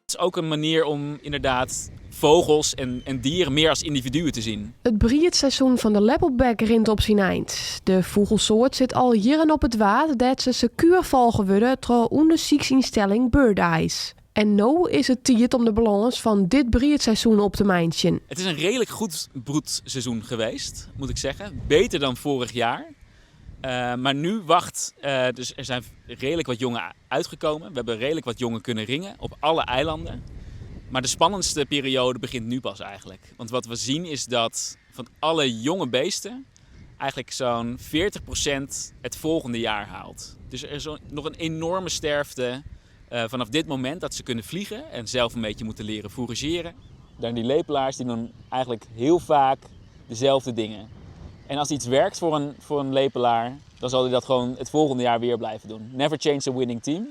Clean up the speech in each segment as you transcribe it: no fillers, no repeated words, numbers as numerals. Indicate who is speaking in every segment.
Speaker 1: Het is ook een manier om inderdaad vogels en dieren meer als individuen te zien.
Speaker 2: Het breedseizoen van de lepelbek rint op zijn eind. De vogelsoort zit al jaren op het water dat ze secuur volgen worden door onderzoeksinstelling Bird Eyes. En nu is het tijd om de balans van dit breedseizoen op te mijntjen.
Speaker 1: Het is een redelijk goed broedseizoen geweest, moet ik zeggen. Beter dan vorig jaar. Maar nu wacht, dus er zijn redelijk wat jongen uitgekomen. We hebben redelijk wat jongen kunnen ringen op alle eilanden. Maar de spannendste periode begint nu pas eigenlijk. Want wat we zien is dat van alle jonge beesten eigenlijk zo'n 40% het volgende jaar haalt. Dus er is nog een enorme sterfte vanaf dit moment dat ze kunnen vliegen en zelf een beetje moeten leren fourageren. Dan die lepelaars die doen eigenlijk heel vaak dezelfde dingen. En als iets werkt voor een lepelaar, dan zal hij dat gewoon het volgende jaar weer blijven doen. Never change a winning team.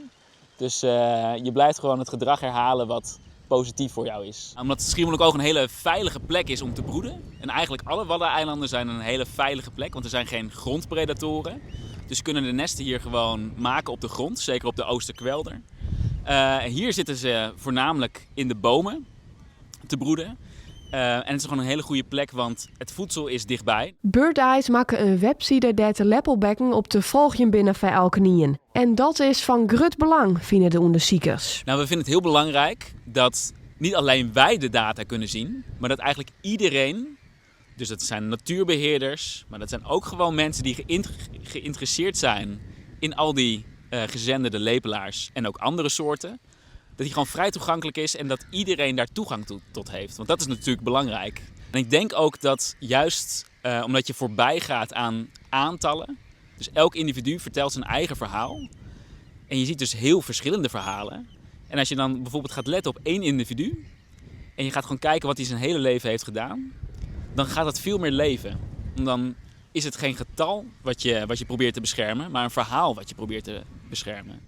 Speaker 1: Dus je blijft gewoon het gedrag herhalen wat positief voor jou is. Omdat Schiermonnikoog een hele veilige plek is om te broeden. En eigenlijk alle Waddeneilanden zijn een hele veilige plek, want er zijn geen grondpredatoren. Dus kunnen de nesten hier gewoon maken op de grond, zeker op de Oosterkwelder. Hier zitten ze voornamelijk in de bomen te broeden. En het is gewoon een hele goede plek, want het voedsel is dichtbij.
Speaker 2: Bird Eyes maken een website dat de lepelbekken op te volgen binnen van elke nien. En dat is van groot belang, vinden de onderzoekers.
Speaker 1: Nou, we vinden het heel belangrijk dat niet alleen wij de data kunnen zien, maar dat eigenlijk iedereen, dus dat zijn natuurbeheerders, maar dat zijn ook gewoon mensen die geïnteresseerd zijn in al die gezenderde lepelaars en ook andere soorten, dat die gewoon vrij toegankelijk is en dat iedereen daar toegang tot heeft. Want dat is natuurlijk belangrijk. En ik denk ook dat juist omdat je voorbij gaat aan aantallen, dus elk individu vertelt zijn eigen verhaal. En je ziet dus heel verschillende verhalen. En als je dan bijvoorbeeld gaat letten op één individu en je gaat gewoon kijken wat hij zijn hele leven heeft gedaan, dan gaat het veel meer leven. En dan is het geen getal wat je probeert te beschermen, maar een verhaal wat je probeert te beschermen.